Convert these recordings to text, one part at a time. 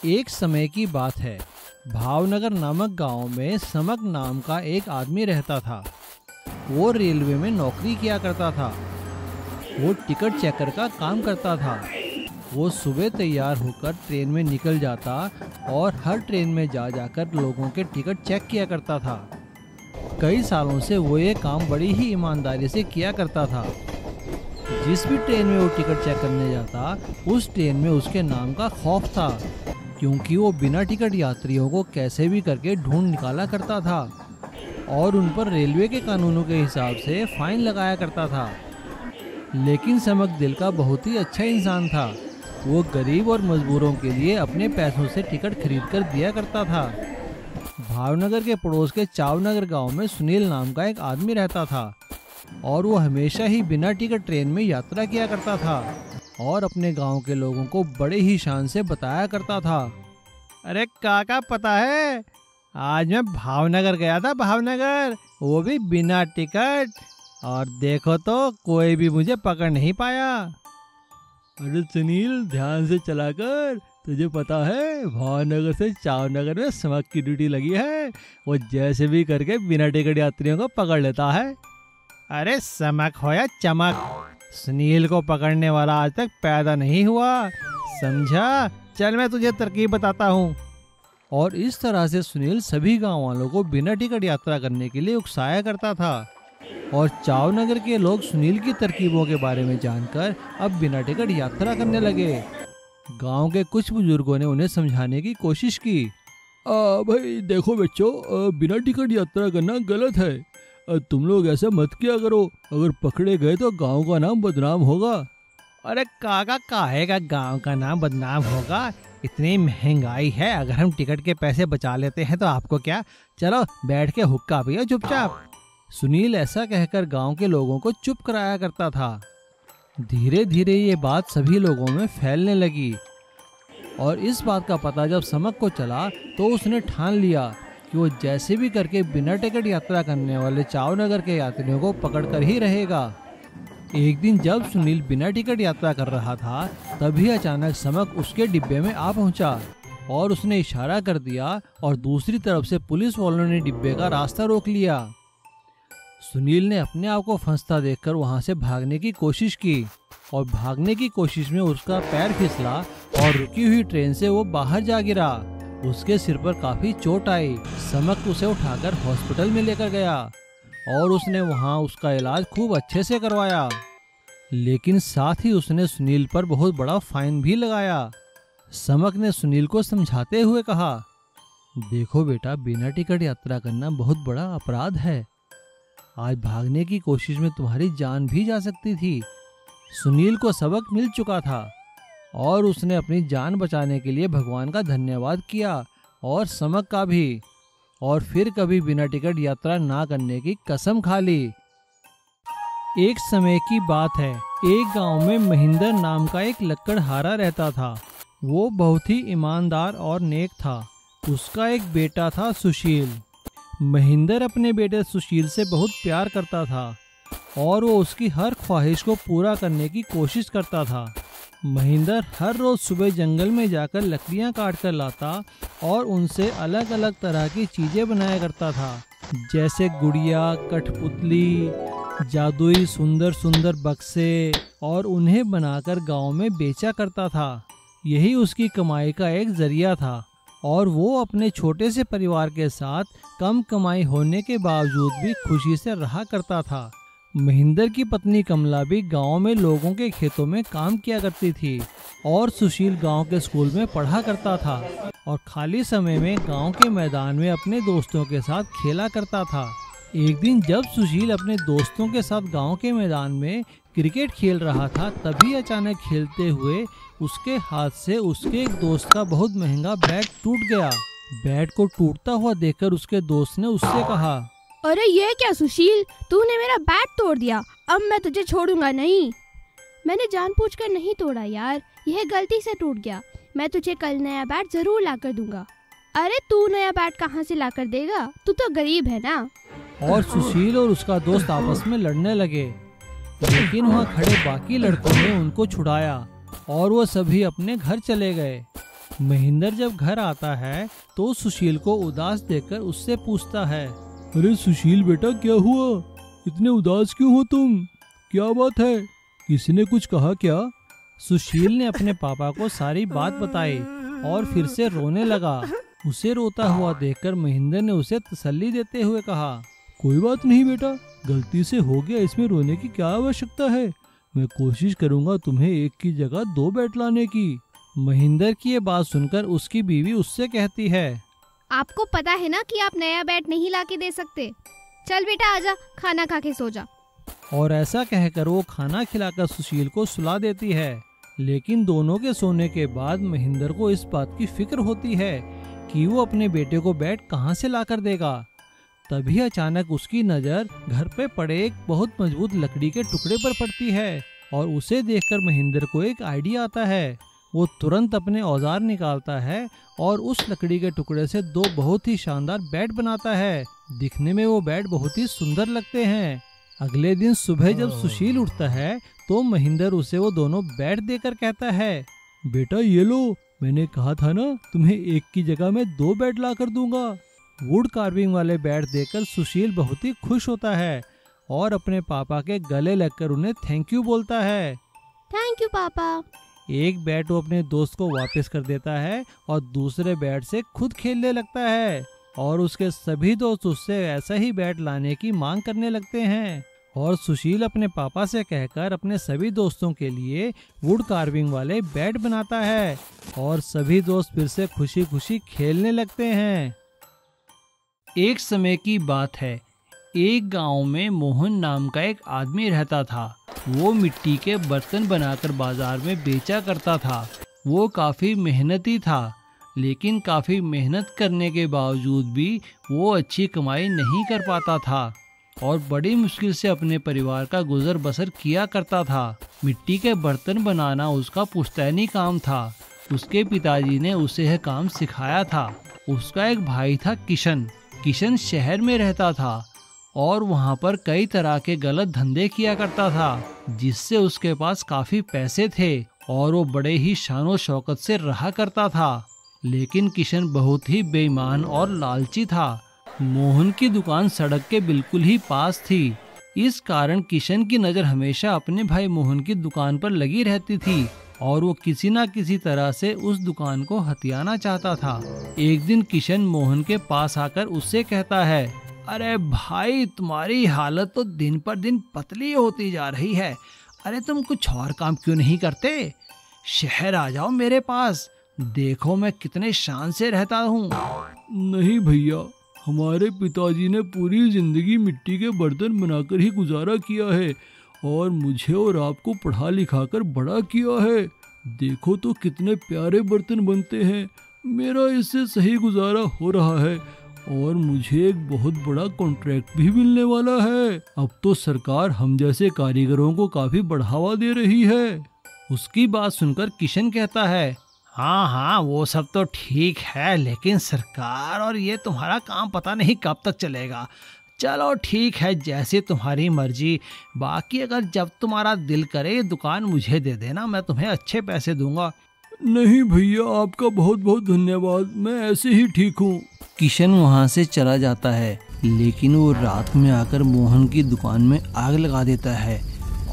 एक समय की बात है। भावनगर नामक गांव में समक नाम का एक आदमी रहता था। वो रेलवे में नौकरी किया करता था। वो टिकट चेकर का काम करता था। वो सुबह तैयार होकर ट्रेन में निकल जाता और हर ट्रेन में जा जाकर लोगों के टिकट चेक किया करता था। कई सालों से वो ये काम बड़ी ही ईमानदारी से किया करता था। जिस भी ट्रेन में वो टिकट चेक करने जाता, उस ट्रेन में उसके नाम का खौफ था, क्योंकि वो बिना टिकट यात्रियों को कैसे भी करके ढूंढ निकाला करता था और उन पर रेलवे के कानूनों के हिसाब से फाइन लगाया करता था। लेकिन समक दिल का बहुत ही अच्छा इंसान था। वो गरीब और मजबूरों के लिए अपने पैसों से टिकट खरीद कर दिया करता था। भावनगर के पड़ोस के चावनगर गांव में सुनील नाम का एक आदमी रहता था और वो हमेशा ही बिना टिकट ट्रेन में यात्रा किया करता था और अपने गांव के लोगों को बड़े ही शान से बताया करता था। अरे काका, पता है आज मैं भावनगर गया था, भावनगर, वो भी बिना टिकट, और देखो तो कोई भी मुझे पकड़ नहीं पाया। अरे सुनील, ध्यान से चला कर, तुझे पता है भावनगर से चावनगर में समक की ड्यूटी लगी है। वो जैसे भी करके बिना टिकट यात्रियों को पकड़ लेता है। अरे समक हो या चमक, सुनील को पकड़ने वाला आज तक पैदा नहीं हुआ, समझा? चल मैं तुझे तरकीब बताता हूँ। और इस तरह से सुनील सभी गांव वालों को बिना टिकट यात्रा करने के लिए उकसाया करता था। और चावनगर के लोग सुनील की तरकीबों के बारे में जानकर अब बिना टिकट यात्रा करने लगे। गांव के कुछ बुजुर्गों ने उन्हें समझाने की कोशिश की। भाई देखो बच्चों, बिना टिकट यात्रा करना गलत है। तुम लोग ऐसा मत किया करो, अगर पकड़े गए तो गांव का नाम बदनाम होगा। अरे काका, काहे का गांव का नाम बदनाम होगा? इतनी महंगाई है, अगर हम टिकट के पैसे बचा लेते हैं तो आपको क्या? चलो बैठ के हुक्का पियो चुपचाप। सुनील ऐसा कहकर गांव के लोगों को चुप कराया करता था। धीरे धीरे ये बात सभी लोगों में फैलने लगी और इस बात का पता जब समक को चला तो उसने ठान लिया कि वो जैसे भी करके बिना टिकट यात्रा करने वाले चावनगर के यात्रियों को पकड़कर ही रहेगा। एक दिन जब सुनील बिना टिकट यात्रा कर रहा था, तभी अचानक समक उसके डिब्बे में आ पहुंचा और उसने इशारा कर दिया और दूसरी तरफ से पुलिस वालों ने डिब्बे का रास्ता रोक लिया। सुनील ने अपने आप को फंसता देखकर वहां से भागने की कोशिश की और भागने की कोशिश में उसका पैर फिसला और रुकी हुई ट्रेन से वो बाहर जा गिरा। उसके सिर पर काफी चोट आई। समक उसे उठाकर हॉस्पिटल में लेकर गया और उसने वहां उसका इलाज खूब अच्छे से करवाया। लेकिन साथ ही उसने सुनील पर बहुत बड़ा फाइन भी लगाया। समक ने सुनील को समझाते हुए कहा, देखो बेटा, बिना टिकट यात्रा करना बहुत बड़ा अपराध है। आज भागने की कोशिश में तुम्हारी जान भी जा सकती थी। सुनील को सबक मिल चुका था और उसने अपनी जान बचाने के लिए भगवान का धन्यवाद किया और समक का भी, और फिर कभी बिना टिकट यात्रा ना करने की कसम खा ली। एक समय की बात है। एक गांव में महेंद्र नाम का एक लकड़हारा रहता था। वो बहुत ही ईमानदार और नेक था। उसका एक बेटा था सुशील। महेंद्र अपने बेटे सुशील से बहुत प्यार करता था और वो उसकी हर ख्वाहिश को पूरा करने की कोशिश करता था। महेंद्र हर रोज सुबह जंगल में जाकर लकड़ियां काट कर लाता और उनसे अलग अलग तरह की चीजें बनाया करता था, जैसे गुड़िया, कठपुतली, जादुई सुंदर सुंदर बक्से, और उन्हें बनाकर गांव में बेचा करता था। यही उसकी कमाई का एक जरिया था और वो अपने छोटे से परिवार के साथ कम कमाई होने के बावजूद भी खुशी से रहा करता था। महेंद्र की पत्नी कमला भी गांव में लोगों के खेतों में काम किया करती थी और सुशील गांव के स्कूल में पढ़ा करता था और खाली समय में गांव के मैदान में अपने दोस्तों के साथ खेला करता था। एक दिन जब सुशील अपने दोस्तों के साथ गांव के मैदान में क्रिकेट खेल रहा था, तभी अचानक खेलते हुए उसके हाथ से उसके एक दोस्त का बहुत महंगा बैट टूट गया। बैट को टूटता हुआ देखकर उसके दोस्त ने उससे कहा, अरे ये क्या सुशील, तूने मेरा बैट तोड़ दिया, अब मैं तुझे छोड़ूंगा नहीं। मैंने जानबूझकर नहीं तोड़ा यार, यह गलती से टूट गया। मैं तुझे कल नया बैट जरूर लाकर दूंगा। अरे तू नया बैट कहाँ से लाकर देगा, तू तो गरीब है ना। और सुशील और उसका दोस्त आपस में लड़ने लगे, लेकिन वहाँ खड़े बाकी लड़कों ने उनको छुड़ाया और वो सभी अपने घर चले गए। महेंद्र जब घर आता है तो सुशील को उदास देखकर उससे पूछता है, अरे सुशील बेटा, क्या हुआ? इतने उदास क्यों हो तुम? क्या बात है? किसी ने कुछ कहा क्या? सुशील ने अपने पापा को सारी बात बताई और फिर से रोने लगा। उसे रोता हुआ देखकर महेंद्र ने उसे तसल्ली देते हुए कहा, कोई बात नहीं बेटा, गलती से हो गया, इसमें रोने की क्या आवश्यकता है। मैं कोशिश करूंगा तुम्हें एक की जगह 2 बैट लाने की। महेंद्र की ये बात सुनकर उसकी बीवी उससे कहती है, आपको पता है ना कि आप नया बैट नहीं ला के दे सकते। चल बेटा आजा, खाना खा के सो जा। और ऐसा कहकर वो खाना खिलाकर सुशील को सुला देती है। लेकिन दोनों के सोने के बाद महेंद्र को इस बात की फिक्र होती है कि वो अपने बेटे को बैट कहाँ से लाकर देगा। तभी अचानक उसकी नज़र घर पे पड़े एक बहुत मजबूत लकड़ी के टुकड़े पर पड़ती है और उसे देखकर महेंद्र को एक आइडिया आता है। वो तुरंत अपने औजार निकालता है और उस लकड़ी के टुकड़े से 2 बहुत ही शानदार बैट बनाता है। दिखने में वो बैट बहुत ही सुंदर लगते हैं। अगले दिन सुबह जब सुशील उठता है तो महेंद्र उसे वो दोनों बैट देकर कहता है, बेटा ये लो, मैंने कहा था ना तुम्हें एक की जगह मैं 2 बैट ला कर दूंगा। वुड कार्विंग वाले बैट देकर सुशील बहुत ही खुश होता है और अपने पापा के गले लगकर उन्हें थैंक यू बोलता है। थैंक यू पापा। एक बैट वो अपने दोस्त को वापस कर देता है और दूसरे बैट से खुद खेलने लगता है और उसके सभी दोस्त उससे ऐसा ही बैट लाने की मांग करने लगते हैं। और सुशील अपने पापा से कहकर अपने सभी दोस्तों के लिए वुड कार्विंग वाले बैट बनाता है और सभी दोस्त फिर से खुशी खुशी खेलने लगते हैं। एक समय की बात है, एक गांव में मोहन नाम का एक आदमी रहता था। वो मिट्टी के बर्तन बनाकर बाजार में बेचा करता था। वो काफ़ी मेहनती था, लेकिन काफ़ी मेहनत करने के बावजूद भी वो अच्छी कमाई नहीं कर पाता था और बड़ी मुश्किल से अपने परिवार का गुजर बसर किया करता था। मिट्टी के बर्तन बनाना उसका पुश्तैनी काम था। उसके पिताजी ने उसे यह काम सिखाया था। उसका एक भाई था किशन। किशन शहर में रहता था और वहाँ पर कई तरह के गलत धंधे किया करता था, जिससे उसके पास काफ़ी पैसे थे और वो बड़े ही शानो शौकत से रहा करता था। लेकिन किशन बहुत ही बेईमान और लालची था। मोहन की दुकान सड़क के बिल्कुल ही पास थी। इस कारण किशन की नज़र हमेशा अपने भाई मोहन की दुकान पर लगी रहती थी और वो किसी न किसी तरह से उस दुकान को हथियाना चाहता था। एक दिन किशन मोहन के पास आकर उससे कहता है, अरे भाई, तुम्हारी हालत तो दिन पर दिन पतली होती जा रही है। अरे तुम कुछ और काम क्यों नहीं करते? शहर आ जाओ मेरे पास, देखो मैं कितने शान से रहता हूँ। नहीं भैया, हमारे पिताजी ने पूरी जिंदगी मिट्टी के बर्तन बनाकर ही गुजारा किया है और मुझे और आपको पढ़ा लिखा कर बड़ा किया है। देखो तो कितने प्यारे बर्तन बनते हैं। मेरा इससे सही गुजारा हो रहा है और मुझे एक बहुत बड़ा कॉन्ट्रैक्ट भी मिलने वाला है। अब तो सरकार हम जैसे कारीगरों को काफी बढ़ावा दे रही है। उसकी बात सुनकर किशन कहता है, हाँ हाँ, वो सब तो ठीक है, लेकिन सरकार और ये तुम्हारा काम पता नहीं कब तक चलेगा। चलो ठीक है, जैसे तुम्हारी मर्जी। बाकी अगर जब तुम्हारा दिल करे दुकान मुझे दे देना, मैं तुम्हें अच्छे पैसे दूंगा। नहीं भैया, आपका बहुत बहुत धन्यवाद, मैं ऐसे ही ठीक हूँ। किशन वहाँ से चला जाता है, लेकिन वो रात में आकर मोहन की दुकान में आग लगा देता है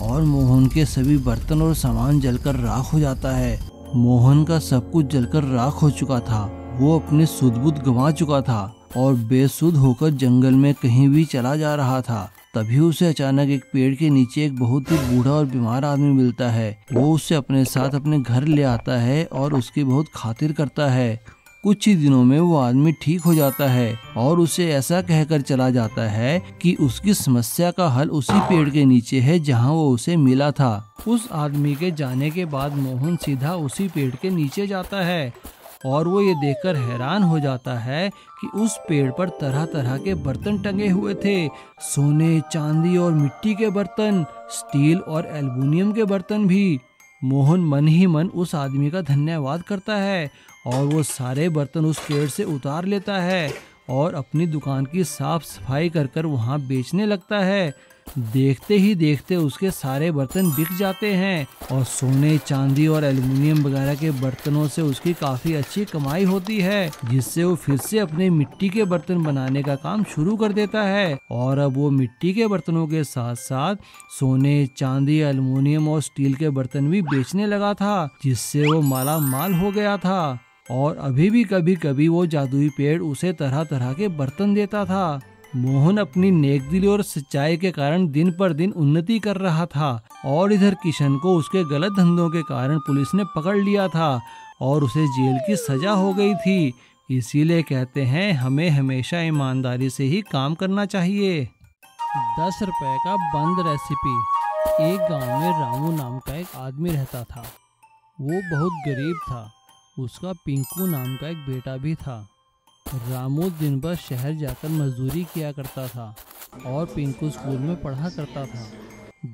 और मोहन के सभी बर्तन और सामान जलकर राख हो जाता है। मोहन का सब कुछ जलकर राख हो चुका था। वो अपने सुध-बुध गंवा चुका था और बेसुध होकर जंगल में कहीं भी चला जा रहा था। तभी उसे अचानक एक पेड़ के नीचे एक बहुत ही बूढ़ा और बीमार आदमी मिलता है। वो उसे अपने साथ अपने घर ले आता है और उसकी बहुत खातिर करता है। कुछ ही दिनों में वो आदमी ठीक हो जाता है और उसे ऐसा कहकर चला जाता है कि उसकी समस्या का हल उसी पेड़ के नीचे है जहां वो उसे मिला था। उस आदमी के जाने के बाद मोहन सीधा उसी पेड़ के नीचे जाता है और वो ये देखकर हैरान हो जाता है कि उस पेड़ पर तरह तरह के बर्तन टंगे हुए थे। सोने, चांदी और मिट्टी के बर्तन, स्टील और एल्युमिनियम के बर्तन भी। मोहन मन ही मन उस आदमी का धन्यवाद करता है और वो सारे बर्तन उस पेड़ से उतार लेता है और अपनी दुकान की साफ सफाई कर वहाँ बेचने लगता है। देखते ही देखते उसके सारे बर्तन बिक जाते हैं और सोने, चांदी और एल्युमिनियम वगैरह के बर्तनों से उसकी काफी अच्छी कमाई होती है, जिससे वो फिर से अपने मिट्टी के बर्तन बनाने का काम शुरू कर देता है। और अब वो मिट्टी के बर्तनों के साथ साथ सोने, चांदी, एल्युमिनियम और स्टील के बर्तन भी बेचने लगा था, जिससे वो माला माल हो गया था। और अभी भी कभी कभी वो जादुई पेड़ उसे तरह तरह के बर्तन देता था। मोहन अपनी नेकदिली और सच्चाई के कारण दिन पर दिन उन्नति कर रहा था और इधर किशन को उसके गलत धंधों के कारण पुलिस ने पकड़ लिया था और उसे जेल की सजा हो गई थी। इसीलिए कहते हैं हमें हमेशा ईमानदारी से ही काम करना चाहिए। 10 रुपए का बंद रेसिपी। एक गांव में रामू नाम का एक आदमी रहता था। वो बहुत गरीब था। उसका पिंकू नाम का एक बेटा भी था। रामू दिन भर शहर जाकर मजदूरी किया करता था और पिंकू स्कूल में पढ़ा करता था।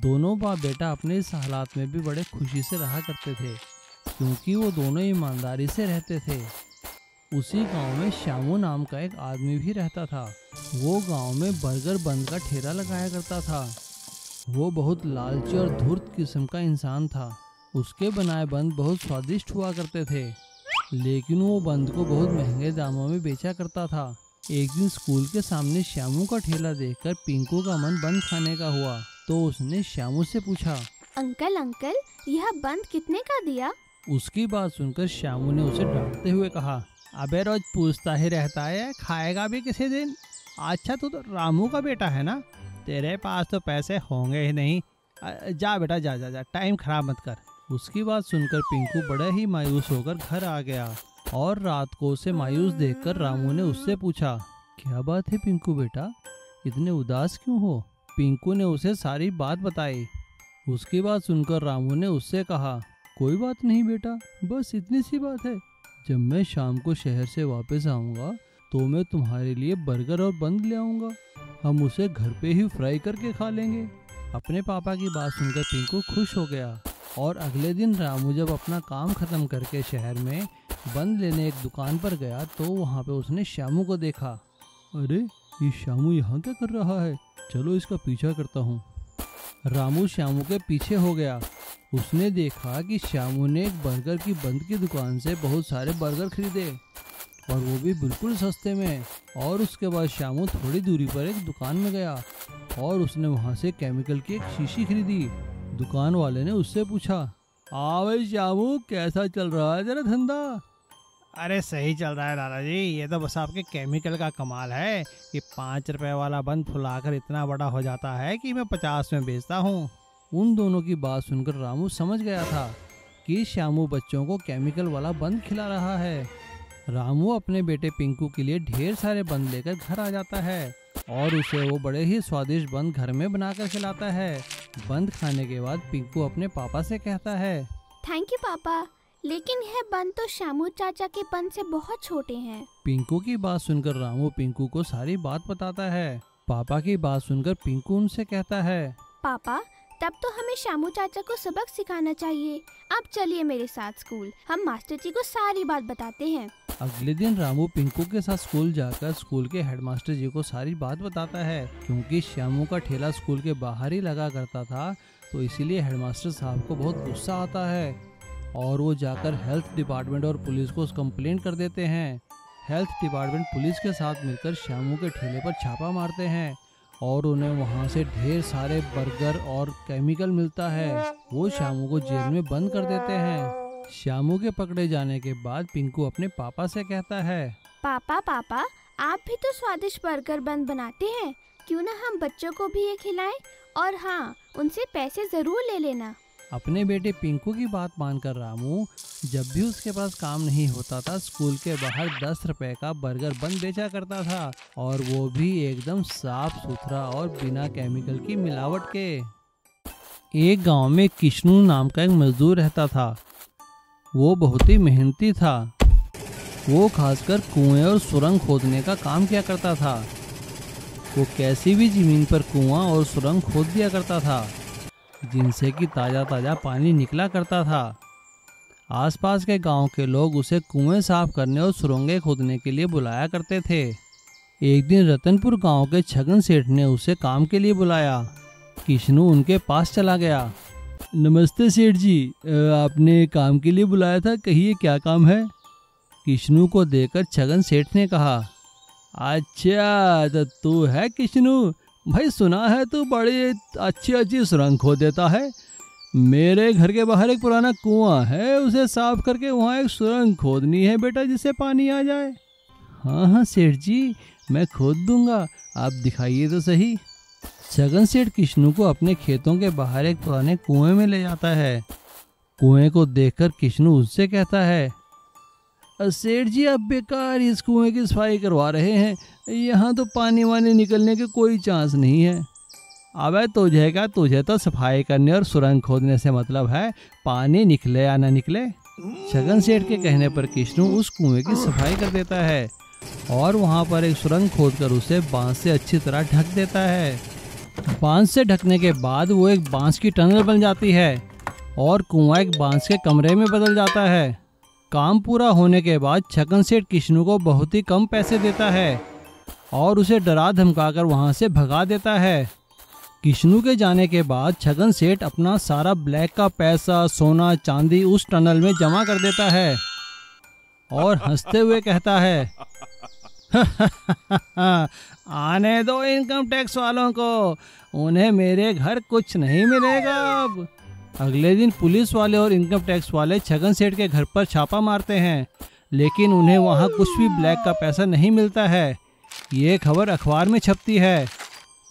दोनों बाप बेटा अपने इस हालात में भी बड़े खुशी से रहा करते थे, क्योंकि वो दोनों ईमानदारी से रहते थे। उसी गांव में श्यामू नाम का एक आदमी भी रहता था। वो गांव में बर्गर बन का ठेला लगाया करता था। वो बहुत लालची और धूर्त किस्म का इंसान था। उसके बनाए बंद बहुत स्वादिष्ट हुआ करते थे, लेकिन वो बंद को बहुत महंगे दामों में बेचा करता था। एक दिन स्कूल के सामने श्यामू का ठेला देखकर पिंकू का मन बंद खाने का हुआ, तो उसने श्यामू से पूछा, अंकल अंकल, यह बंद कितने का दिया? उसकी बात सुनकर श्यामू ने उसे डांटते हुए कहा, अबे रोज पूछता ही रहता है, खाएगा भी किसी दिन। अच्छा तू तो रामू का बेटा है ना, तेरे पास तो पैसे होंगे ही नहीं। जा बेटा जा जा जा, टाइम खराब मत कर। उसकी बात सुनकर पिंकू बड़ा ही मायूस होकर घर आ गया और रात को उसे मायूस देखकर रामू ने उससे पूछा, क्या बात है पिंकू बेटा, इतने उदास क्यों हो? पिंकू ने उसे सारी बात बताई। उसकी बात सुनकर रामू ने उससे कहा, कोई बात नहीं बेटा, बस इतनी सी बात है। जब मैं शाम को शहर से वापस आऊँगा तो मैं तुम्हारे लिए बर्गर और बंद ले आऊँगा। हम उसे घर पे ही फ्राई करके खा लेंगे। अपने पापा की बात सुनकर पिंकू खुश हो गया और अगले दिन रामू जब अपना काम खत्म करके शहर में बंद लेने एक दुकान पर गया तो वहाँ पे उसने श्यामू को देखा। अरे ये श्यामू यहाँ क्या कर रहा है, चलो इसका पीछा करता हूँ। रामू श्यामू के पीछे हो गया। उसने देखा कि श्यामू ने एक बर्गर की बंद की दुकान से बहुत सारे बर्गर खरीदे और वो भी बिल्कुल सस्ते में। और उसके बाद श्यामू थोड़ी दूरी पर एक दुकान में गया और उसने वहाँ से केमिकल की एक शीशी खरीदी। दुकान वाले ने उससे पूछा, हाँ भाई श्यामू, कैसा चल रहा है तेरा धंधा? अरे सही चल रहा है दादाजी, ये तो बस आपके केमिकल का कमाल है कि 5 रुपए वाला बंद फुलाकर इतना बड़ा हो जाता है कि मैं 50 में बेचता हूँ। उन दोनों की बात सुनकर रामू समझ गया था कि श्यामू बच्चों को केमिकल वाला बंद खिला रहा है। रामू अपने बेटे पिंकू के लिए ढेर सारे बंद लेकर घर आ जाता है और उसे वो बड़े ही स्वादिष्ट बंद घर में बनाकर खिलाता है। बंद खाने के बाद पिंकू अपने पापा से कहता है, थैंक यू पापा, लेकिन यह बंद तो श्यामू चाचा के बंद से बहुत छोटे हैं। पिंकू की बात सुनकर रामू पिंकू को सारी बात बताता है। पापा की बात सुनकर पिंकू उनसे कहता है, पापा तब तो हमें श्यामू चाचा को सबक सिखाना चाहिए। आप चलिए मेरे साथ स्कूल, हम मास्टर जी को सारी बात बताते हैं। अगले दिन रामू पिंकू के साथ स्कूल जाकर स्कूल के हेडमास्टर जी को सारी बात बताता है। क्योंकि श्यामू का ठेला स्कूल के बाहर ही लगा करता था, तो इसीलिए हेडमास्टर साहब को बहुत गुस्सा आता है और वो जाकर हेल्थ डिपार्टमेंट और पुलिस को कंप्लेंट कर देते हैं। हेल्थ डिपार्टमेंट पुलिस के साथ मिलकर श्यामू के ठेले पर छापा मारते हैं और उन्हें वहाँ से ढेर सारे बर्गर और केमिकल मिलता है। वो श्यामू को जेल में बंद कर देते हैं। श्यामू के पकड़े जाने के बाद पिंकू अपने पापा से कहता है, पापा पापा, आप भी तो स्वादिष्ट बर्गर बंद बनाते हैं, क्यों ना हम बच्चों को भी ये खिलाएं, और हाँ, उनसे पैसे जरूर ले लेना। अपने बेटे पिंकू की बात मानकर रामू जब भी उसके पास काम नहीं होता था स्कूल के बाहर 10 रुपए का बर्गर बन बेचा करता था, और वो भी एकदम साफ सुथरा और बिना केमिकल की मिलावट के। एक गांव में किशनू नाम का एक मजदूर रहता था। वो बहुत ही मेहनती था। वो खासकर कुएं और सुरंग खोदने का काम किया करता था। वो कैसी भी जमीन पर कुआं और सुरंग खोद दिया करता था, जिनसे कि ताज़ा ताज़ा पानी निकला करता था। आसपास के गांव के लोग उसे कुएं साफ करने और सुरंगें खोदने के लिए बुलाया करते थे। एक दिन रतनपुर गांव के छगन सेठ ने उसे काम के लिए बुलाया। किश्नू उनके पास चला गया। नमस्ते सेठ जी, आपने काम के लिए बुलाया था, कहिए क्या काम है? किश्नू को देखकर छगन सेठ ने कहा, अच्छा तो तू है किश्नू भाई, सुना है तू बड़ी अच्छी अच्छी सुरंग खोद देता है। मेरे घर के बाहर एक पुराना कुआं है, उसे साफ करके वहाँ एक सुरंग खोदनी है बेटा, जिससे पानी आ जाए। हाँ हाँ सेठ जी, मैं खोद दूंगा, आप दिखाइए तो सही। छगन सेठ किश्नू को अपने खेतों के बाहर एक पुराने कुएं में ले जाता है। कुएं को देखकर किश्नू उससे कहता है, सेठ जी आप बेकार इस कुएं की सफाई करवा रहे हैं, यहाँ तो पानी वानी निकलने के कोई चांस नहीं है। अबे तुझे तो सफाई करने और सुरंग खोदने से मतलब है, पानी निकले या ना निकले। छगन सेठ के कहने पर किश्नू उस कुएं की सफाई कर देता है और वहाँ पर एक सुरंग खोदकर उसे बांस से अच्छी तरह ढक देता है। बांस से ढकने के बाद वो एक बांस की टनल बन जाती है और कुआं एक बांस के कमरे में बदल जाता है। काम पूरा होने के बाद छगन सेठ किश्नू को बहुत ही कम पैसे देता है और उसे डरा धमकाकर वहाँ से भगा देता है। किश्नू के जाने के बाद छगन सेठ अपना सारा ब्लैक का पैसा, सोना चांदी उस टनल में जमा कर देता है और हंसते हुए कहता है, आने दो इनकम टैक्स वालों को, उन्हें मेरे घर कुछ नहीं मिलेगा अब। अगले दिन पुलिस वाले और इनकम टैक्स वाले छगन सेठ के घर पर छापा मारते हैं, लेकिन उन्हें वहाँ कुछ भी ब्लैक का पैसा नहीं मिलता है। ये खबर अखबार में छपती है।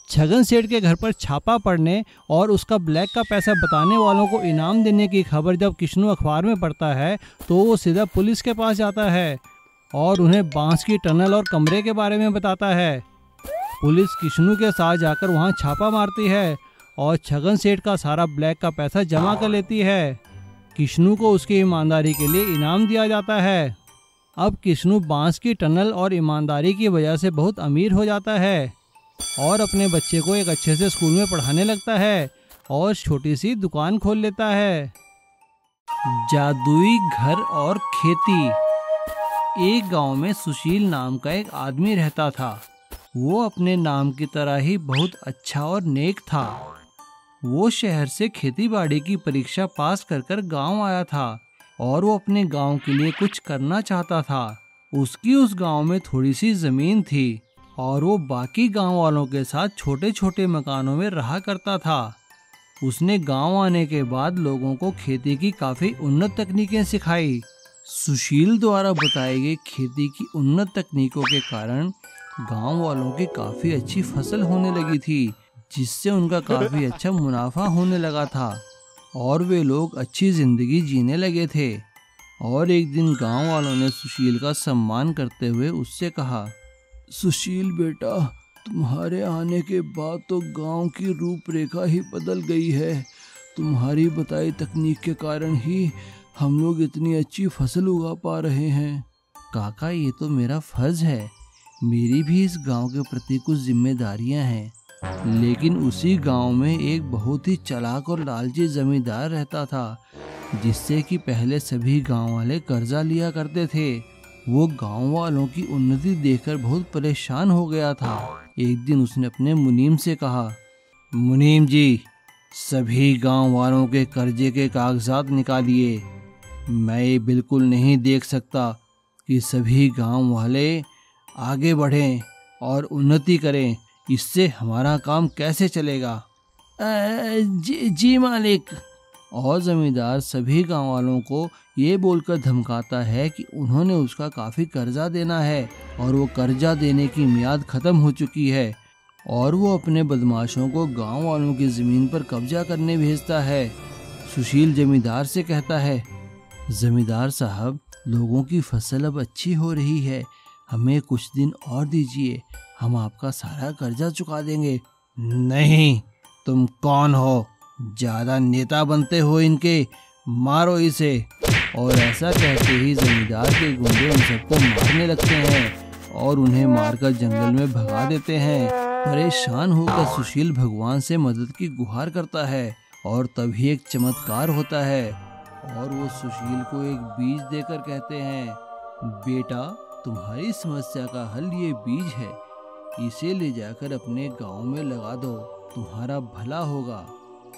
छगन सेठ के घर पर छापा पड़ने और उसका ब्लैक का पैसा बताने वालों को इनाम देने की खबर जब किश्नू अखबार में पढ़ता है तो वो सीधा पुलिस के पास जाता है और उन्हें बांस की टनल और कमरे के बारे में बताता है। पुलिस किश्नू के साथ जाकर वहाँ छापा मारती है और छगन सेठ का सारा ब्लैक का पैसा जमा कर लेती है। किश्नू को उसकी ईमानदारी के लिए इनाम दिया जाता है। अब किश्नू बांस की टनल और ईमानदारी की वजह से बहुत अमीर हो जाता है और अपने बच्चे को एक अच्छे से स्कूल में पढ़ाने लगता है और छोटी सी दुकान खोल लेता है। जादुई घर और खेती। एक गांव में सुशील नाम का एक आदमी रहता था। वो अपने नाम की तरह ही बहुत अच्छा और नेक था। वो शहर से खेतीबाड़ी की परीक्षा पास कर गांव आया था और वो अपने गांव के लिए कुछ करना चाहता था। उसकी उस गांव में थोड़ी सी जमीन थी और वो बाकी गांव वालों के साथ छोटे छोटे मकानों में रहा करता था। उसने गांव आने के बाद लोगों को खेती की काफी उन्नत तकनीकें सिखाई। सुशील द्वारा बताई गई खेती की उन्नत तकनीकों के कारण गांव वालों की काफी अच्छी फसल होने लगी थी, जिससे उनका काफी अच्छा मुनाफा होने लगा था और वे लोग अच्छी जिंदगी जीने लगे थे। और एक दिन गांव वालों ने सुशील का सम्मान करते हुए उससे कहा, सुशील बेटा, तुम्हारे आने के बाद तो गांव की रूपरेखा ही बदल गई है। तुम्हारी बताई तकनीक के कारण ही हम लोग इतनी अच्छी फसल उगा पा रहे हैं। काका, ये तो मेरा फर्ज है, मेरी भी इस गांव के प्रति कुछ जिम्मेदारियां हैं। लेकिन उसी गांव में एक बहुत ही चालाक और लालची जमींदार रहता था, जिससे कि पहले सभी गांव वाले कर्जा लिया करते थे। वो गांव वालों की उन्नति देखकर बहुत परेशान हो गया था। एक दिन उसने अपने मुनीम से कहा, मुनीम जी, सभी गांव वालों के कर्जे के कागजात निकालिए। मैं ये बिल्कुल नहीं देख सकता कि सभी गांव वाले आगे बढ़ें और उन्नति करें। इससे हमारा काम कैसे चलेगा? जी मालिक। और जमींदार सभी गांव वालों को ये बोलकर धमकाता है कि उन्होंने उसका काफ़ी कर्जा देना है और वो कर्जा देने की मियाद ख़त्म हो चुकी है, और वो अपने बदमाशों को गांव वालों की ज़मीन पर कब्जा करने भेजता है। सुशील जमींदार से कहता है, जमींदार साहब, लोगों की फसल अब अच्छी हो रही है, हमें कुछ दिन और दीजिए, हम आपका सारा कर्जा चुका देंगे। नहीं, तुम कौन हो? ज़्यादा नेता बनते हो इनके, मारो इसे। और ऐसा कहते ही जमींदार के गुंडे उन सबको मारने लगते हैं और उन्हें मारकर जंगल में भगा देते हैं। परेशान होकर सुशील भगवान से मदद की गुहार करता है और तभी एक चमत्कार होता है और वो सुशील को एक बीज देकर कहते हैं, बेटा, तुम्हारी समस्या का हल ये बीज है, इसे ले जाकर अपने गांव में लगा दो। तुम्हारा भला होगा।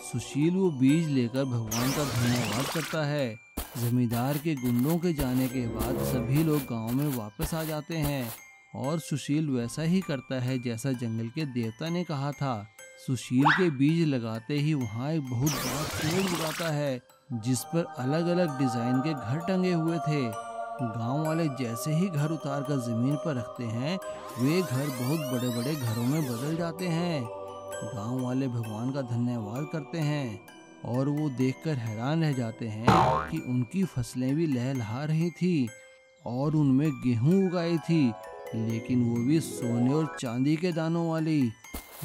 सुशील वो बीज लेकर भगवान का धन्यवाद करता है। जमींदार के गुंडों के जाने के बाद सभी लोग गांव में वापस आ जाते हैं और सुशील वैसा ही करता है जैसा जंगल के देवता ने कहा था। सुशील के बीज लगाते ही वहाँ एक बहुत बड़ा पेड़ उगाता है जिस पर अलग अलग डिजाइन के घर टंगे हुए थे। गांव वाले जैसे ही घर उतार कर जमीन पर रखते हैं वे घर बहुत बड़े बड़े घरों में बदल जाते हैं। गांव वाले भगवान का धन्यवाद करते हैं और वो देखकर हैरान रह जाते हैं कि उनकी फसलें भी लहलहा रही थी और उनमें गेहूं उगाई थी, लेकिन वो भी सोने और चांदी के दानों वाली।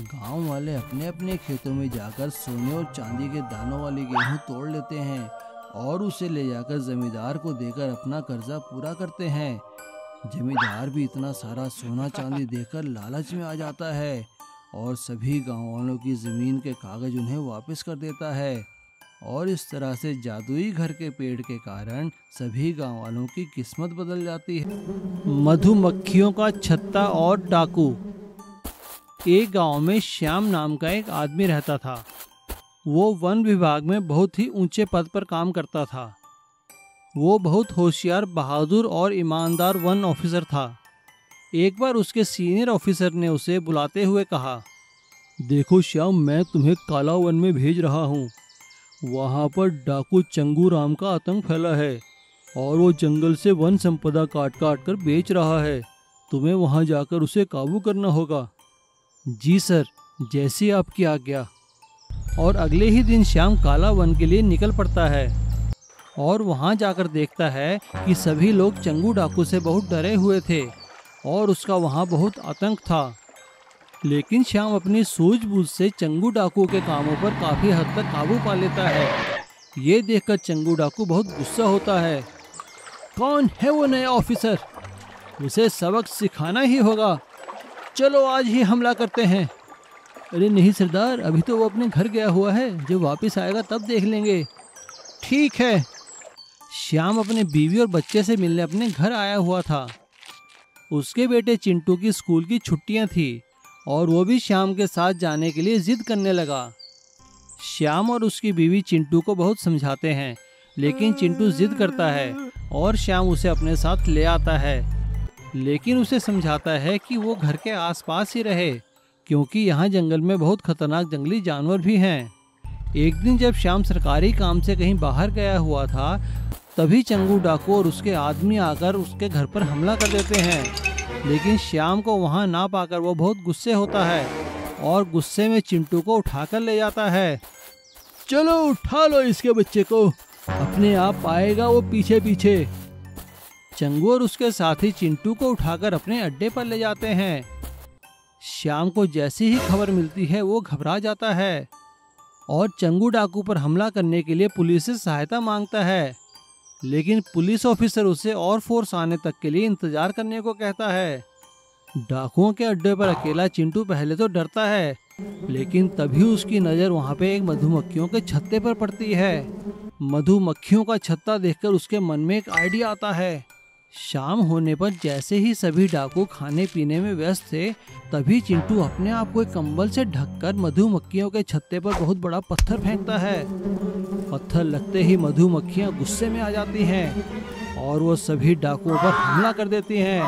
गांव वाले अपने अपने खेतों में जाकर सोने और चांदी के दानों वाली गेहूं तोड़ लेते हैं और उसे ले जाकर जमींदार को देकर अपना कर्जा पूरा करते हैं। जमींदार भी इतना सारा सोना चांदी देखकर लालच में आ जाता है और सभी गांव वालों की जमीन के कागज उन्हें वापस कर देता है और इस तरह से जादुई घर के पेड़ के कारण सभी गांव वालों की किस्मत बदल जाती है। मधुमक्खियों का छत्ता और डाकू। एक गांव में श्याम नाम का एक आदमी रहता था। वो वन विभाग में बहुत ही ऊंचे पद पर काम करता था। वो बहुत होशियार, बहादुर और ईमानदार वन ऑफिसर था। एक बार उसके सीनियर ऑफिसर ने उसे बुलाते हुए कहा, देखो श्याम, मैं तुम्हें काला वन में भेज रहा हूँ। वहाँ पर डाकू चंगू राम का आतंक फैला है और वो जंगल से वन संपदा काट काट कर बेच रहा है। तुम्हें वहाँ जाकर उसे काबू करना होगा। जी सर, जैसी आपकी आज्ञा। और अगले ही दिन श्याम काला वन के लिए निकल पड़ता है और वहाँ जाकर देखता है कि सभी लोग चंगू डाकू से बहुत डरे हुए थे और उसका वहाँ बहुत आतंक था। लेकिन श्याम अपनी सूझबूझ से चंगू डाकू के कामों पर काफी हद तक काबू पा लेता है। ये देखकर चंगू डाकू बहुत गुस्सा होता है। कौन है वो नया ऑफिसर? उसे सबक सिखाना ही होगा। चलो आज ही हमला करते हैं। अरे नहीं सरदार, अभी तो वो अपने घर गया हुआ है, जब वापस आएगा तब देख लेंगे। ठीक है। श्याम अपने बीवी और बच्चे से मिलने अपने घर आया हुआ था। उसके बेटे चिंटू की स्कूल की छुट्टियां थी और वो भी श्याम के साथ जाने के लिए जिद करने लगा। श्याम और उसकी बीवी चिंटू को बहुत समझाते हैं, लेकिन चिंटू जिद करता है और श्याम उसे अपने साथ ले आता है, लेकिन उसे समझाता है कि वो घर के आसपास ही रहे क्योंकि यहाँ जंगल में बहुत खतरनाक जंगली जानवर भी हैं। एक दिन जब श्याम सरकारी काम से कहीं बाहर गया हुआ था, तभी चंगू डाकू और उसके आदमी आकर उसके घर पर हमला कर देते हैं। लेकिन श्याम को वहां ना पाकर वो बहुत गुस्से होता है और गुस्से में चिंटू को उठाकर ले जाता है। चलो उठा लो इसके बच्चे को, अपने आप आएगा वो पीछे पीछे। चंगू और उसके साथी चिंटू को उठाकर अपने अड्डे पर ले जाते हैं। श्याम को जैसी ही खबर मिलती है वो घबरा जाता है और चंगू डाकू पर हमला करने के लिए पुलिस से सहायता मांगता है, लेकिन पुलिस ऑफिसर उसे और फोर्स आने तक के लिए इंतजार करने को कहता है। डाकुओं के अड्डे पर अकेला चिंटू पहले तो डरता है, लेकिन तभी उसकी नज़र वहाँ पे एक मधुमक्खियों के छत्ते पर पड़ती है। मधुमक्खियों का छत्ता देखकर उसके मन में एक आइडिया आता है। शाम होने पर जैसे ही सभी डाकू खाने पीने में व्यस्त थे, तभी चिंटू अपने आप को एक कंबल से ढककर मधुमक्खियों के छत्ते पर बहुत बड़ा पत्थर फेंकता है। पत्थर लगते ही मधुमक्खियां गुस्से में आ जाती हैं और वो सभी डाकुओं पर हमला कर देती हैं।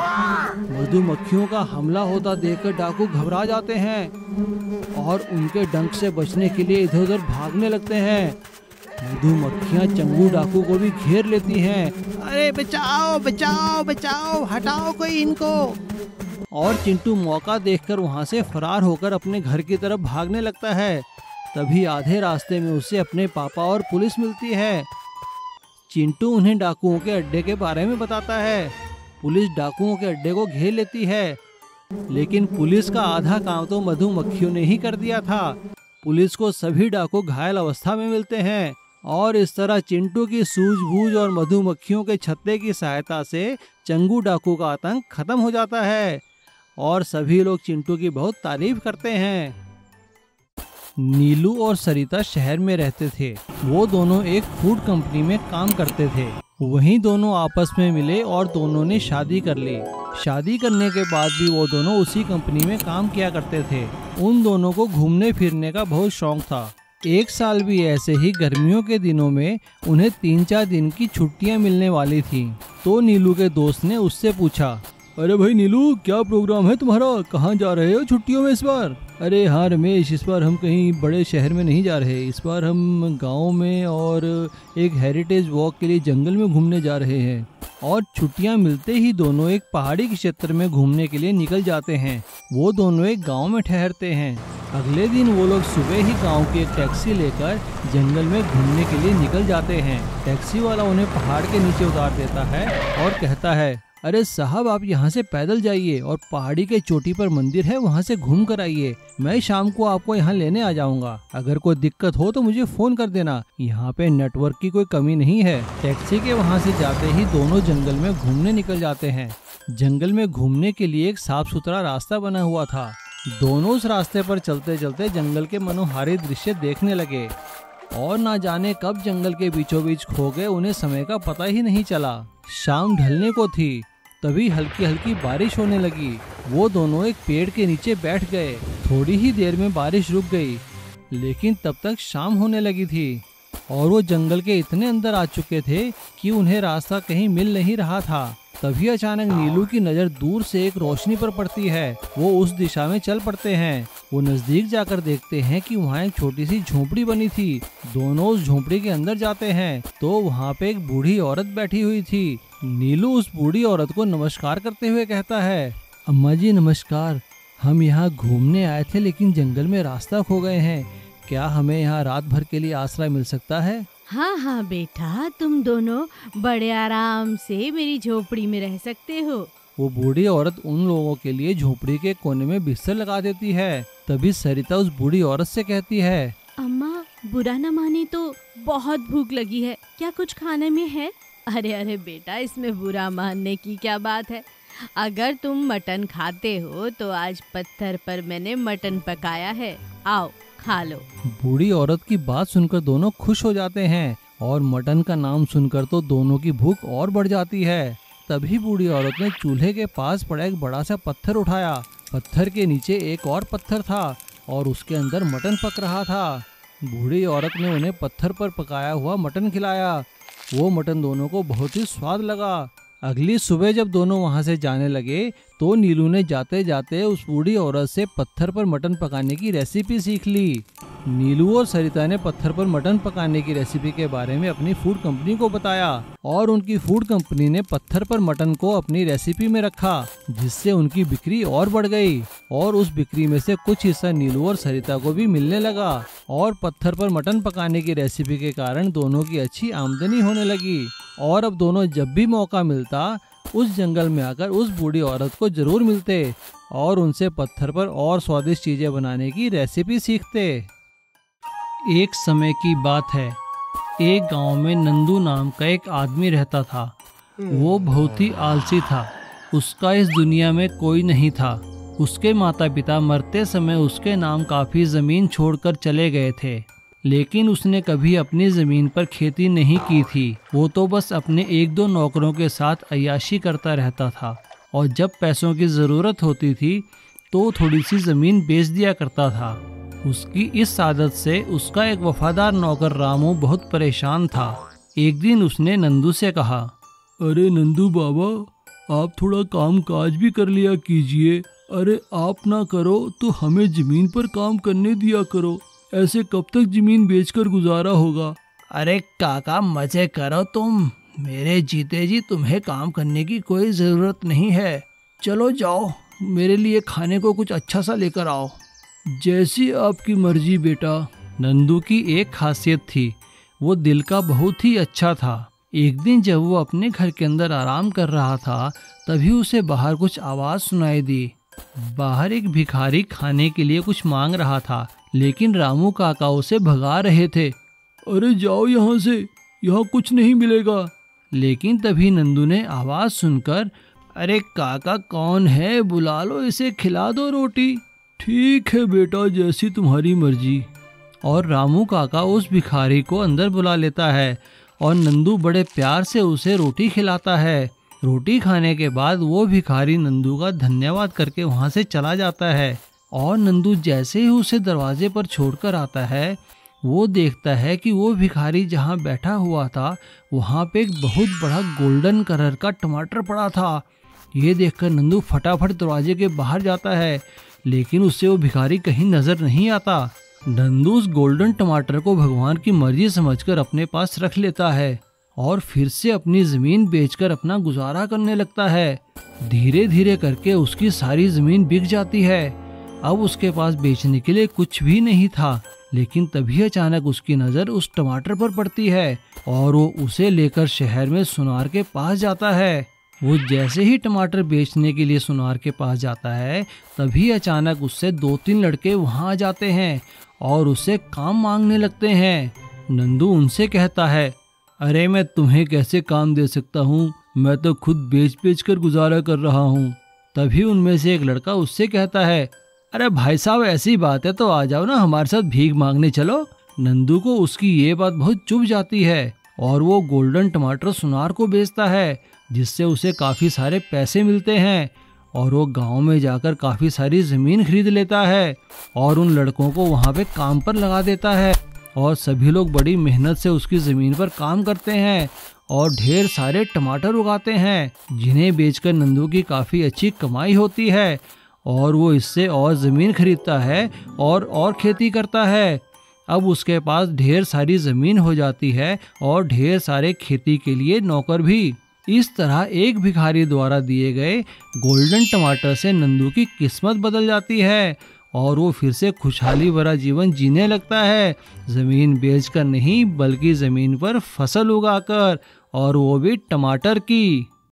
मधुमक्खियों का हमला होता देखकर डाकू घबरा जाते हैं और उनके डंक से बचने के लिए इधर उधर भागने लगते हैं। मधुमक्खियां चंगू डाकू को भी घेर लेती हैं। अरे बचाओ बचाओ बचाओ, हटाओ कोई इनको। और चिंटू मौका देखकर वहां से फरार होकर अपने घर की तरफ भागने लगता है। तभी आधे रास्ते में उसे अपने पापा और पुलिस मिलती है। चिंटू उन्हें डाकुओं के अड्डे के बारे में बताता है। पुलिस डाकुओं के अड्डे को घेर लेती है, लेकिन पुलिस का आधा काम तो मधुमक्खियों ने ही कर दिया था। पुलिस को सभी डाकू घायल अवस्था में मिलते हैं और इस तरह चिंटू की सूझबूझ और मधुमक्खियों के छत्ते की सहायता से चंगू डाकू का आतंक खत्म हो जाता है और सभी लोग चिंटू की बहुत तारीफ करते हैं। नीलू और सरिता शहर में रहते थे। वो दोनों एक फूड कंपनी में काम करते थे। वहीं दोनों आपस में मिले और दोनों ने शादी कर ली। शादी करने के बाद भी वो दोनों उसी कंपनी में काम किया करते थे। उन दोनों को घूमने फिरने का बहुत शौक था। एक साल भी ऐसे ही गर्मियों के दिनों में उन्हें 3-4 दिन की छुट्टियां मिलने वाली थी। तो नीलू के दोस्त ने उससे पूछा, अरे भाई नीलू, क्या प्रोग्राम है तुम्हारा? कहाँ जा रहे हो छुट्टियों में इस बार? अरे हाँ रमेश, इस बार हम कहीं बड़े शहर में नहीं जा रहे। इस बार हम गांव में और एक हेरिटेज वॉक के लिए जंगल में घूमने जा रहे हैं। और छुट्टियां मिलते ही दोनों एक पहाड़ी के क्षेत्र में घूमने के लिए निकल जाते हैं। वो दोनों एक गांव में ठहरते हैं। अगले दिन वो लोग सुबह ही गांव की एक टैक्सी लेकर जंगल में घूमने के लिए निकल जाते हैं। टैक्सी वाला उन्हें पहाड़ के नीचे उतार देता है और कहता है, अरे साहब, आप यहाँ से पैदल जाइए और पहाड़ी के चोटी पर मंदिर है, वहाँ से घूम कर आइए। मैं शाम को आपको यहाँ लेने आ जाऊँगा। अगर कोई दिक्कत हो तो मुझे फोन कर देना। यहाँ पे नेटवर्क की कोई कमी नहीं है। टैक्सी के वहाँ से जाते ही दोनों जंगल में घूमने निकल जाते हैं। जंगल में घूमने के लिए एक साफ सुथरा रास्ता बना हुआ था। दोनों उस रास्ते पर चलते चलते जंगल के मनोहारी दृश्य देखने लगे और ना जाने कब जंगल के बीचों बीच खो गए। उन्हें समय का पता ही नहीं चला। शाम ढलने को थी, तभी हल्की हल्की बारिश होने लगी। वो दोनों एक पेड़ के नीचे बैठ गए। थोड़ी ही देर में बारिश रुक गई, लेकिन तब तक शाम होने लगी थी और वो जंगल के इतने अंदर आ चुके थे कि उन्हें रास्ता कहीं मिल नहीं रहा था। तभी अचानक नीलू की नज़र दूर से एक रोशनी पर पड़ती है। वो उस दिशा में चल पड़ते हैं। वो नजदीक जाकर देखते हैं कि वहाँ एक छोटी सी झोपड़ी बनी थी। दोनों उस झोपड़ी के अंदर जाते हैं तो वहाँ पे एक बूढ़ी औरत बैठी हुई थी। नीलू उस बूढ़ी औरत को नमस्कार करते हुए कहता है, अम्मा जी नमस्कार। हम यहाँ घूमने आए थे लेकिन जंगल में रास्ता खो गए हैं। क्या हमें यहाँ रात भर के लिए आश्रय मिल सकता है? हाँ हाँ बेटा, तुम दोनों बड़े आराम से मेरी झोपड़ी में रह सकते हो। वो बूढ़ी औरत उन लोगों के लिए झोपड़ी के कोने में बिस्तर लगा देती है। तभी सरिता उस बूढ़ी औरत से कहती है, अम्मा बुरा न माने तो बहुत भूख लगी है, क्या कुछ खाने में है? अरे अरे बेटा, इसमें बुरा मानने की क्या बात है। अगर तुम मटन खाते हो तो आज पत्थर पर मैंने मटन पकाया है, आओ खा लो। बूढ़ी औरत की बात सुनकर दोनों खुश हो जाते हैं और मटन का नाम सुनकर तो दोनों की भूख और बढ़ जाती है। तभी बूढ़ी औरत ने चूल्हे के पास पड़ा एक बड़ा सा पत्थर उठाया। पत्थर के नीचे एक और पत्थर था और उसके अंदर मटन पक रहा था। बूढ़ी औरत ने उन्हें पत्थर पर पकाया हुआ मटन खिलाया। वो मटन दोनों को बहुत ही स्वाद लगा। अगली सुबह जब दोनों वहां से जाने लगे तो नीलू ने जाते जाते उस बूढ़ी औरत से पत्थर पर मटन पकाने की रेसिपी सीख ली। नीलू और सरिता ने पत्थर पर मटन पकाने की रेसिपी के बारे में अपनी फूड कंपनी को बताया और उनकी फूड कंपनी ने पत्थर पर मटन को अपनी रेसिपी में रखा, जिससे उनकी बिक्री और बढ़ गई और उस बिक्री में से कुछ हिस्सा नीलू और सरिता को भी मिलने लगा और पत्थर पर मटन पकाने की रेसिपी के कारण दोनों की अच्छी आमदनी होने लगी। और अब दोनों जब भी मौका मिलता उस जंगल में आकर उस बूढ़ी औरत को जरूर मिलते और उनसे पत्थर पर और स्वादिष्ट चीजें बनाने की रेसिपी सीखते। एक समय की बात है, एक गांव में नंदू नाम का एक आदमी रहता था। वो बहुत ही आलसी था। उसका इस दुनिया में कोई नहीं था। उसके माता पिता मरते समय उसके नाम काफी जमीन छोड़कर चले गए थे, लेकिन उसने कभी अपनी जमीन पर खेती नहीं की थी। वो तो बस अपने 1-2 नौकरों के साथ अय्याशी करता रहता था और जब पैसों की ज़रूरत होती थी तो थोड़ी सी ज़मीन बेच दिया करता था। उसकी इस आदत से उसका एक वफादार नौकर रामू बहुत परेशान था। एक दिन उसने नंदू से कहा, अरे नंदू बाबा, आप थोड़ा काम काज भी कर लिया कीजिए। अरे आप ना करो तो हमें ज़मीन पर काम करने दिया करो। ऐसे कब तक जमीन बेचकर गुजारा होगा? अरे काका मजे करो तुम, मेरे जीते जी तुम्हें काम करने की कोई जरूरत नहीं है। चलो जाओ, मेरे लिए खाने को कुछ अच्छा सा लेकर आओ। जैसी आपकी मर्जी बेटा। नंदू की एक खासियत थी, वो दिल का बहुत ही अच्छा था। एक दिन जब वो अपने घर के अंदर आराम कर रहा था तभी उसे बाहर कुछ आवाज़ सुनाई दी। बाहर एक भिखारी खाने के लिए कुछ मांग रहा था, लेकिन रामू काका उसे भगा रहे थे। अरे जाओ यहाँ से, यहाँ कुछ नहीं मिलेगा। लेकिन तभी नंदू ने आवाज़ सुनकर, अरे काका कौन है, बुला लो इसे, खिला दो रोटी। ठीक है बेटा, जैसी तुम्हारी मर्जी। और रामू काका उस भिखारी को अंदर बुला लेता है और नंदू बड़े प्यार से उसे रोटी खिलाता है। रोटी खाने के बाद वो भिखारी नंदू का धन्यवाद करके वहाँ से चला जाता है। और नंदू जैसे ही उसे दरवाजे पर छोड़कर आता है, वो देखता है कि वो भिखारी जहाँ बैठा हुआ था वहाँ पे एक बहुत बड़ा गोल्डन कलर का टमाटर पड़ा था। ये देखकर नंदू फटाफट दरवाजे के बाहर जाता है, लेकिन उससे वो भिखारी कहीं नजर नहीं आता। नंदू उस गोल्डन टमाटर को भगवान की मर्जी समझकर अपने पास रख लेता है और फिर से अपनी जमीन बेचकर अपना गुजारा करने लगता है। धीरे धीरे करके उसकी सारी जमीन बिक जाती है। अब उसके पास बेचने के लिए कुछ भी नहीं था, लेकिन तभी अचानक उसकी नज़र उस टमाटर पर पड़ती है और वो उसे लेकर शहर में सुनार के पास जाता है। वो जैसे ही टमाटर बेचने के लिए सुनार के पास जाता है, तभी अचानक उससे 2-3 लड़के वहाँ आ जाते हैं और उससे काम मांगने लगते हैं। नंदू उनसे कहता है, अरे मैं तुम्हें कैसे काम दे सकता हूँ, मैं तो खुद बेच बेच कर गुजारा कर रहा हूँ। तभी उनमें से एक लड़का उससे कहता है, अरे भाई साहब ऐसी बात है तो आ जाओ ना, हमारे साथ भीख मांगने चलो। नंदू को उसकी ये बात बहुत चुभ जाती है और वो गोल्डन टमाटर सुनार को बेचता है, जिससे उसे काफ़ी सारे पैसे मिलते हैं और वो गांव में जाकर काफ़ी सारी ज़मीन खरीद लेता है और उन लड़कों को वहाँ पे काम पर लगा देता है और सभी लोग बड़ी मेहनत से उसकी ज़मीन पर काम करते हैं और ढेर सारे टमाटर उगाते हैं, जिन्हें बेचकर नंदू की काफ़ी अच्छी कमाई होती है और वो इससे और ज़मीन खरीदता है और खेती करता है। अब उसके पास ढेर सारी ज़मीन हो जाती है और ढेर सारे खेती के लिए नौकर भी। इस तरह एक भिखारी द्वारा दिए गए गोल्डन टमाटर से नंदू की किस्मत बदल जाती है और वो फिर से खुशहाली भरा जीवन जीने लगता है, ज़मीन बेचकर नहीं बल्कि ज़मीन पर फसल उगाकर, और वो भी टमाटर की।